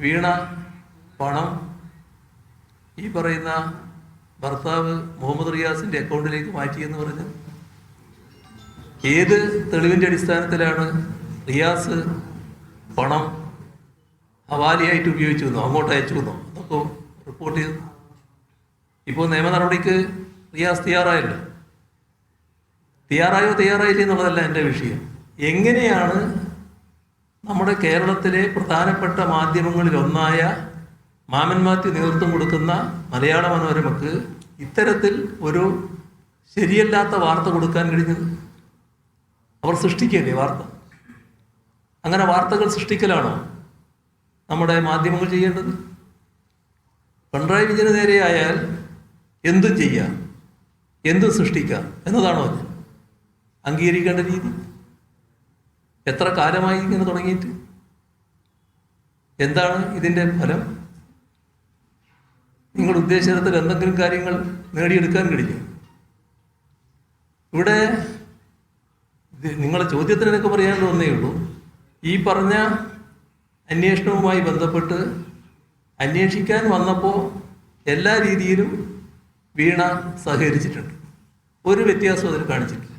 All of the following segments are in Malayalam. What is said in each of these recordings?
വീണ പണം ഈ പറയുന്ന ഭർത്താവ് മുഹമ്മദ് റിയാസിൻ്റെ അക്കൗണ്ടിലേക്ക് മാറ്റിയെന്ന് പറഞ്ഞ് ഏത് തെളിവിൻ്റെ അടിസ്ഥാനത്തിലാണ് റിയാസ് പണം ഹവാലിയായിട്ട് ഉപയോഗിച്ചു എന്നോ അങ്ങോട്ട് അയച്ചു എന്നോ അതൊക്കെ റിപ്പോർട്ട് ചെയ്തു. ഇപ്പോൾ നിയമ നടപടിക്ക് റിയാസ് തയ്യാറായില്ല എന്നുള്ളതല്ല എൻ്റെ വിഷയം. എങ്ങനെയാണ് നമ്മുടെ കേരളത്തിലെ പ്രധാനപ്പെട്ട മാധ്യമങ്ങളിലൊന്നായ മാമൻ മാത്യു നേതൃത്വം കൊടുക്കുന്ന മലയാള മനോരമക്ക് ഇത്തരത്തിൽ ഒരു ശരിയല്ലാത്ത വാർത്ത കൊടുക്കാൻ കഴിഞ്ഞത്? അവർ സൃഷ്ടിക്കല്ലേ വാർത്ത? അങ്ങനെ വാർത്തകൾ സൃഷ്ടിക്കലാണോ നമ്മുടെ മാധ്യമങ്ങൾ ചെയ്യേണ്ടത്? പിണറായി വിജയന് നേരെയായാൽ എന്തും ചെയ്യാം, എന്തും സൃഷ്ടിക്കാം എന്നതാണോ അംഗീകരിക്കേണ്ട രീതി? എത്ര കാലമായി ഇങ്ങനെ തുടങ്ങിയിട്ട്? എന്താണ് ഇതിൻ്റെ ഫലം? നിങ്ങൾ ഉദ്ദേശിച്ച തരത്തിൽ എന്തെങ്കിലും കാര്യങ്ങൾ നേടിയെടുക്കാൻ കഴിഞ്ഞു? ഇവിടെ നിങ്ങളുടെ ചോദ്യത്തിന് എനിക്ക് പറയാൻ ഒന്നേ ഉള്ളൂ. ഈ പറഞ്ഞ അന്വേഷണവുമായി ബന്ധപ്പെട്ട് അന്വേഷിക്കാൻ വന്നപ്പോൾ എല്ലാ രീതിയിലും വീണ സഹകരിച്ചിട്ടുണ്ട്. ഒരു വ്യത്യാസവും അതിൽ കാണിച്ചിട്ടില്ല.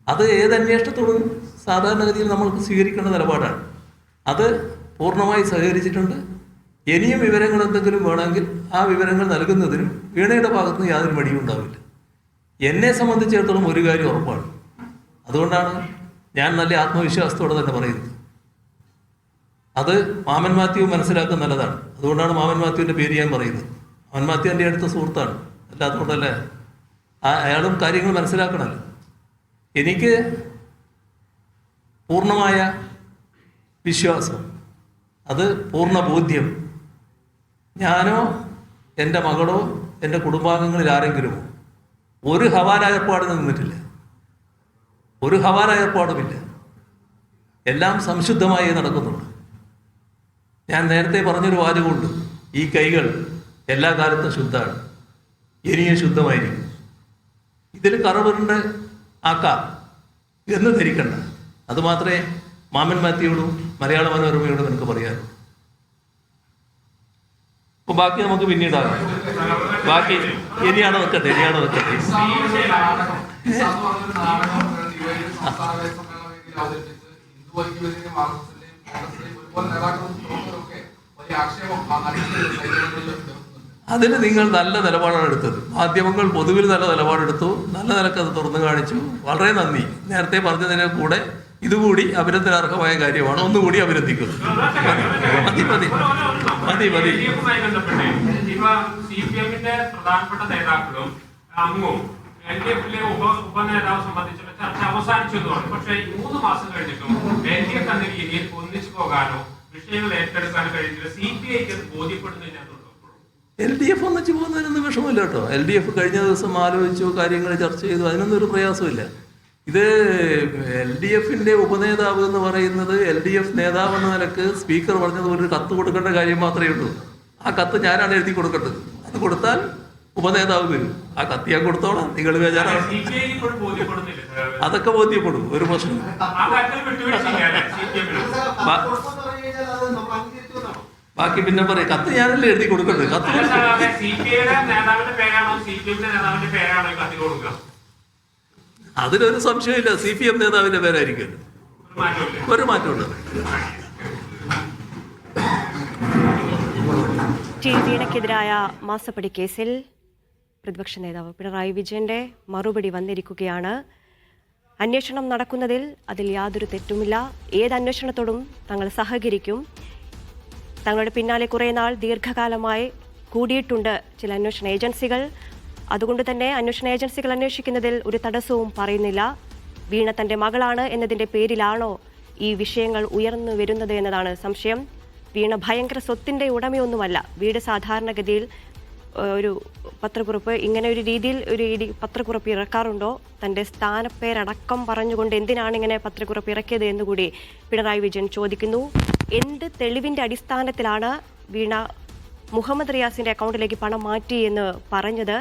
അത് ഏത് അന്വേഷണത്തോടും സാധാരണഗതിയിൽ നമ്മൾക്ക് സ്വീകരിക്കേണ്ട നിലപാടാണ്. അത് പൂർണ്ണമായി സഹകരിച്ചിട്ടുണ്ട്. ഇനിയും വിവരങ്ങൾ എന്തെങ്കിലും വേണമെങ്കിൽ ആ വിവരങ്ങൾ നൽകുന്നതിനും വീണയുടെ ഭാഗത്തുനിന്ന് യാതൊരു മടിയും ഉണ്ടാവില്ല. എന്നെ സംബന്ധിച്ചിടത്തോളം ഒരു കാര്യം ഉറപ്പാണ്. അതുകൊണ്ടാണ് ഞാൻ നല്ല ആത്മവിശ്വാസത്തോടെ തന്നെ പറയുന്നത്. അത് മാമൻ മാത്യു മനസ്സിലാക്കാൻ നല്ലതാണ്. അതുകൊണ്ടാണ് മാമൻ മാത്യുവിൻ്റെ പേര് ഞാൻ പറയുന്നത്. മാമൻ മാത്യു എൻ്റെ അടുത്ത സുഹൃത്താണ്. അല്ലാത്തതുകൊണ്ടല്ലേ അയാളും കാര്യങ്ങൾ മനസ്സിലാക്കണമല്ലോ. എനിക്ക് പൂർണ്ണമായ വിശ്വാസം, അത് പൂർണ്ണ ബോധ്യം ഞാനോ എൻ്റെ മകളോ എൻ്റെ കുടുംബാംഗങ്ങളിൽ ആരെങ്കിലുമോ ഒരു ഹവാല ഏർപ്പാടിന് നിന്നിട്ടില്ല. ഒരു ഹവാല ഏർപ്പാടുമില്ല. എല്ലാം സംശുദ്ധമായി നടക്കുന്നുണ്ട്. ഞാൻ നേരത്തെ പറഞ്ഞൊരു വാചകമുണ്ട്, ഈ കൈകൾ എല്ലാ കാലത്തും ശുദ്ധമാണ്, ഇനിയും ശുദ്ധമായിരിക്കും. ഇതിൽ കറവുണ്ട് ആക്കാം എന്ന് ധരിക്കണ്ട. അതുമാത്രമേ മാമൻ മാത്യുയോടും മലയാള മനോരമയോടും എനിക്ക് പറയാനുള്ളൂ. അപ്പോൾ ബാക്കി നമുക്ക് പിന്നീടാകാം. ബാക്കി ഇനിയാണ് വെക്കട്ടെ. അതിന് നിങ്ങൾ നല്ല നിലപാടാണ് എടുത്തത്. മാധ്യമങ്ങൾ പൊതുവിൽ നല്ല നിലപാടെടുത്തു. നല്ല നിലക്ക് അത് തുറന്നു കാണിച്ചു. വളരെ നന്ദി. നേരത്തെ പറഞ്ഞതിനെ കൂടെ ഇതുകൂടി അഭിനന്ദനാർഹമായ കാര്യമാണ്. ഒന്നുകൂടി അഭിനന്ദിക്കുന്നു. മതി. പ്രധാനപ്പെട്ട നേതാക്കളും അങ്ങും LDF-ലെ ഉപനേതാവ് സംബന്ധിച്ചുള്ള ചർച്ച അവസാനിച്ചു എന്ന് പറഞ്ഞു. പക്ഷേ 3 മാസം കഴിഞ്ഞിട്ടും LDF എന്ന രീതിയിൽ ഒന്നിച്ചു പോകാനോ വിഷയങ്ങൾ ഏറ്റെടുക്കാനോ കഴിഞ്ഞില്ല. CPI-ക്ക് അത് ബോധ്യപ്പെടുന്നതിനകത്തുള്ളൂ. LDF ഒന്നിച്ചു പോകുന്നതിനൊന്നും വിഷമമില്ല കേട്ടോ. LDF കഴിഞ്ഞ ദിവസം ആലോചിച്ചു, കാര്യങ്ങൾ ചർച്ച ചെയ്തു, അതിനൊന്നും ഒരു പ്രയാസമില്ല. ഇത് LDF-ന്റെ ഉപനേതാവ് എന്ന് പറയുന്നത് LDF നേതാവ് എന്ന നിലക്ക് സ്പീക്കർ പറഞ്ഞത് ഒരു കത്ത് കൊടുക്കേണ്ട കാര്യം മാത്രമേ ഉള്ളൂ. ആ കത്ത് ഞാനാണ് എഴുതി കൊടുക്കേണ്ടത്. അത് കൊടുത്താൽ ഉപനേതാവ് വരും. ആ കത്ത് ഞാൻ കൊടുത്തോളാം. നിങ്ങൾ ബേജാറാണ്. അതൊക്കെ ബോധ്യപ്പെടും, ഒരു പ്രശ്നം. ബാക്കി പിന്നെ പറയാം. കത്ത് ഞാനല്ലേ എഴുതി കൊടുക്കേണ്ടത്. കത്ത് അതിലൊരു സംശയമില്ല. CPM നേതാവിന്റെ പേരായിരിക്കും. ഒരു മാറ്റമുണ്ട്. വീണയ്ക്കെതിരായ മാസപ്പടി കേസിൽ പ്രതിപക്ഷ നേതാവ് പിണറായി വിജയന്റെ മറുപടി വന്നിരിക്കുകയാണ്. അന്വേഷണം നടക്കുന്നതിൽ അതിൽ യാതൊരു തെറ്റുമില്ല. ഏത് അന്വേഷണത്തോടും തങ്ങൾ സഹകരിക്കും. തങ്ങളുടെ പിന്നാലെ കുറേ നാൾ ദീർഘകാലമായി കൂടിയിട്ടുണ്ട് ചില അന്വേഷണ ഏജൻസികൾ. അതുകൊണ്ട് തന്നെ അന്വേഷണ ഏജൻസികൾ അന്വേഷിക്കുന്നതിൽ ഒരു തടസ്സവും പറയുന്നില്ല. വീണ തന്റെ മകളാണ് എന്നതിന്റെ പേരിലാണോ ഈ വിഷയങ്ങൾ ഉയർന്നു വരുന്നത് എന്നതാണ് സംശയം. വീണ ഭയങ്കര സ്വത്തിന്റെ ഉടമയൊന്നുമല്ല. വീട് സാധാരണഗതിയിൽ ഒരു പത്രക്കുറിപ്പ് ഇങ്ങനെ ഒരു രീതിയിൽ പത്രക്കുറിപ്പ് ഇറക്കാറുണ്ടോ? തന്റെ സ്ഥാനപ്പേരടക്കം പറഞ്ഞുകൊണ്ട് എന്തിനാണ് ഇങ്ങനെ പത്രക്കുറിപ്പ് ഇറക്കിയത് എന്നുകൂടി പിണറായി വിജയൻ ചോദിക്കുന്നു. എന്ത് തെളിവിന്റെ അടിസ്ഥാനത്തിലാണ് വീണ മുഹമ്മദ് റിയാസിന്റെ അക്കൗണ്ടിലേക്ക് പണം മാറ്റി എന്ന് പറഞ്ഞത്?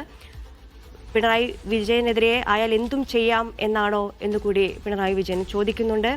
പിണറായി വിജയനെതിരെ ആയാൽ എന്തും ചെയ്യാം എന്നാണോ എന്നുകൂടി പിണറായി വിജയൻ ചോദിക്കുന്നുണ്ട്.